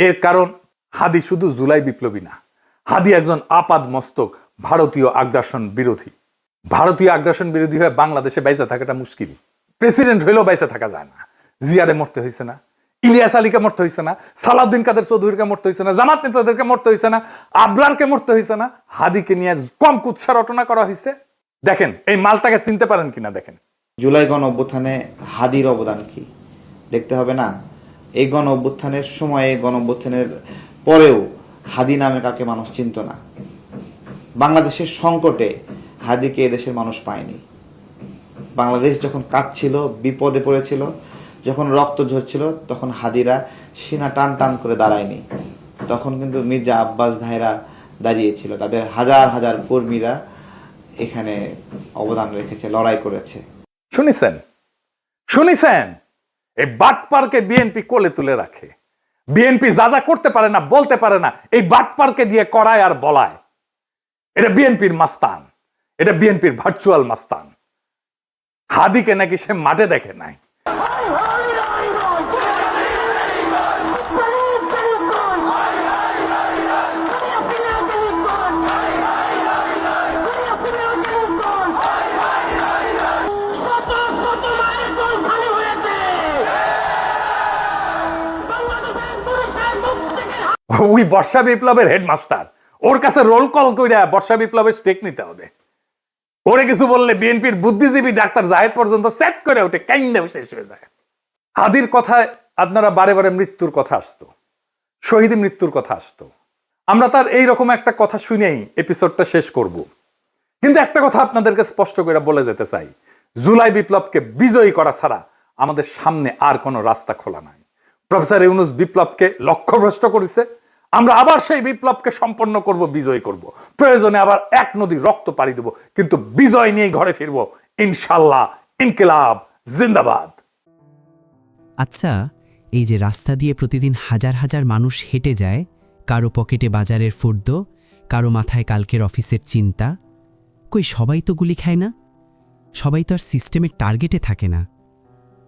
এর কারণ হাদি শুধু জুলাই বিপ্লবী না, হাদি একজন আপাদ মস্তক ভারতীয় আগ্রাসন বিরোধী। ভারতীয় আগ্রাসন বিরোধী হয়ে বাংলাদেশে বাইসা থাকাটা মুশকিল। প্রেসিডেন্ট হইলেও বাইসা থাকা যায় না। জিয়ারে মরতে হয়েছে না, ইলিয়াস আলীকে মরতে হয়েছে না, সালাউদ্দিন কাদের চৌধুরীকে মরতে হয়েছে না, জামাত নেতাদেরকে মরতে হয়েছে না, আবরারকে মরতে হয়েছে না, হাদিকে নিয়ে কম কুৎসা রটনা করা হয়েছে। দেখেন এই মালটাকে চিনতে পারেন কিনা দেখেন। জুলাই গণ অভ্যুত্থানে হাদির অবদান কি দেখতে হবে না? এই গণ অভ্যুত্থানের সময়ে, গণ অভ্যুত্থানের পরেও হাদি নামে কাকে মানুষ চিনত না। বাংলাদেশের সংকটে হাদিকে এদেশের মানুষ পায়নি। বাংলাদেশ যখন কাঁদছিল, বিপদে পড়েছিল, যখন রক্ত ঝরছিল, তখন হাদিরা সিনা টান টান করে দাঁড়ায়নি। তখন কিন্তু মির্জা আব্বাস ভাইরা দাঁড়িয়েছিল, তাদের হাজার হাজার কর্মীরা এখানে অবদান রেখেছে, লড়াই করেছে। শুনিছেন এই বাটপারকে বিএনপি কোলে তুলে রাখে। বিএনপি যা যা করতে পারে না, বলতে পারে না, এই বাটপারকে দিয়ে করায় আর বলায়। এটা বিএনপির মাস্তান, এটা বিএনপির ভার্চুয়াল মাস্তান। হাদিকে নাকি সে মাঠে দেখে নাই। ওই বর্ষা বিপ্লবের হেডমাস্টার, ওর কাছে রোল কল করে বর্ষা বিপ্লবের স্টেক নিতে হবে। ওরে কিছু বললে বিএনপির বুদ্ধিজীবী ডাক্তার জাহেদ পর্যন্ত সেট করে ওঠে, কাইন্ডা শেষ হয়ে যায়। হাদির কথায় আপনারা বারে বারে মৃত্যুর কথা আসতো, শহীদ মৃত্যুর কথা আসতো। আমরা তার এইরকম একটা কথা শুনেই এপিসোডটা শেষ করব। কিন্তু একটা কথা আপনাদেরকে স্পষ্ট করে বলে যেতে চাই, জুলাই বিপ্লবকে বিজয়ী করা ছাড়া আমাদের সামনে আর কোনো রাস্তা খোলা নাই। প্রফেসর ইউনূস বিপ্লবকে লক্ষ্যভ্রষ্ট করেছে। আমরা আবার সেই বিপ্লবকে সম্পন্ন করব, বিজয় করব। প্রয়োজনে আবার এক নদী রক্ত পাড়ি দেব, কিন্তু বিজয় নিয়ে ঘরে ফিরব ইনশাল্লাহ। ইনকিলাব জিন্দাবাদ। আচ্ছা, এই যে রাস্তা দিয়ে প্রতিদিন হাজার হাজার মানুষ হেঁটে যায়, কারো পকেটে বাজারের ফর্দ, কারো মাথায় কালকের অফিসের চিন্তা, কই সবাই তো গুলি খায় না? সবাই তো আর সিস্টেমের টার্গেটে থাকে না।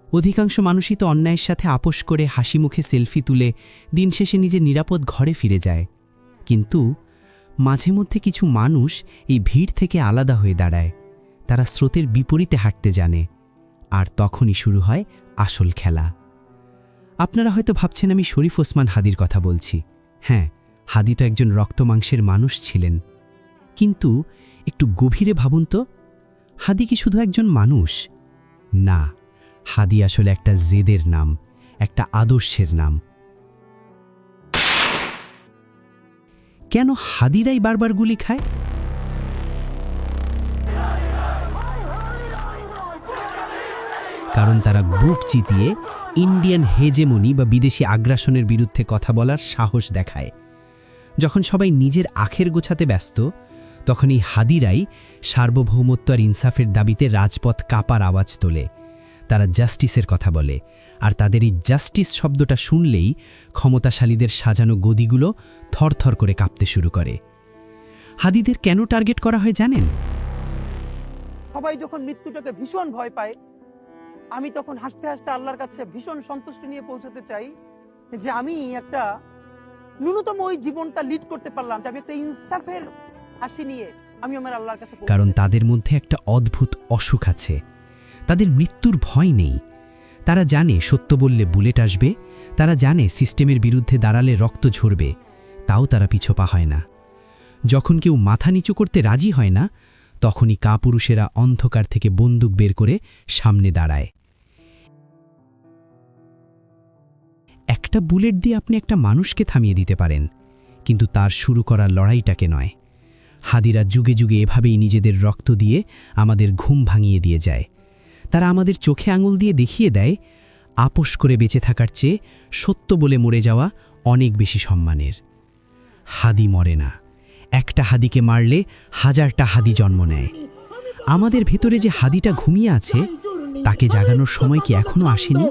অধিকাংশ মানুষই তো অন্যায়ের সাথে আপোষ করে হাসি মুখে সেলফি তুলে দিন শেষে নিজের নিরাপদ ঘরে ফিরে যায়। কিন্তু মাঝে মধ্যে কিছু মানুষ এই ভিড় থেকে আলাদা হয়ে দাঁড়ায়। তারা স্রোতের বিপরীতে হাঁটতে জানে। আর তখনই শুরু হয় আসল খেলা। আপনারা হয়তো ভাবছেন আমি শরীফ ওসমান হাদির কথা বলছি। হ্যাঁ, হাদি তো একজন রক্তমাংসের মানুষ ছিলেন। কিন্তু একটু গভীরে ভাবুন তো, হাদি কি শুধু একজন মানুষ? না, হাদি আসলে একটা জেদের নাম, একটা আদর্শের নাম। কেন হাদিরাই বারবার গুলি খায়? কারণ তারা বুক চিতিয়ে ইন্ডিয়ান হেজেমনি বা বিদেশি আগ্রাসনের বিরুদ্ধে কথা বলার সাহস দেখায়। যখন সবাই নিজের আখের গোছাতে ব্যস্ত, তখন এই হাদিরাই সার্বভৌমত্ব আর ইনসাফের দাবিতে রাজপথ কাঁপার আওয়াজ তোলে। তারা জাস্টিসের কথা বলে, আর তাদের এই জাস্টিস শব্দটা শুনলেই ক্ষমতাশালীদের সাজানো গদিগুলো থরথর করে কাঁপতে শুরু করে। হাদিদের কেন টার্গেট করা হয় জানেন? সবাই যখন মৃত্যুটাকে ভীষণ ভয় পায়, আমি তখন হাসতে হাসতে আল্লাহর কাছে ভীষণ সন্তুষ্টি নিয়ে পৌঁছতে চাই যে আমি একটা ন্যূনতম ওই জীবনটা লিড করতে পারলাম, যে আমি একটা ইনসাফের হাসি নিয়ে আমি আমার আল্লাহর কাছে। কারণ তাদের মধ্যে একটা অদ্ভুত অসুখ আছে। তাদের মৃত্যুর ভয় নেই। তারা জানে সত্য বললে বুলেট আসবে, তারা জানে সিস্টেমের বিরুদ্ধে দাঁড়ালে রক্ত ঝরবে, তাও তারা পিছপা হয় না। যখন কেউ মাথা নিচু করতে রাজি হয় না, তখনই কাপুরুষেরা অন্ধকার থেকে বন্দুক বের করে সামনে দাঁড়ায়। একটা বুলেট দিয়ে আপনি একটা মানুষকে থামিয়ে দিতে পারেন, কিন্তু তার শুরু করা লড়াইটাকে নয়। হাদিরা যুগে যুগে এভাবেই নিজেদের রক্ত দিয়ে আমাদের ঘুম ভাঙিয়ে দিয়ে যায়। তারা আমাদের চোখে আঙুল দিয়ে দেখিয়ে দেয়, আপোষ করে বেঁচে থাকার চেয়ে সত্য বলে মরে যাওয়া অনেক বেশি সম্মানের। হাদি মরে না, একটা হাদিকে মারলে হাজারটা হাদি জন্ম নেয়। আমাদের ভেতরে যে হাদিটা ঘুমিয়ে আছে, তাকে জাগানোর সময় কি এখনো আসেনি?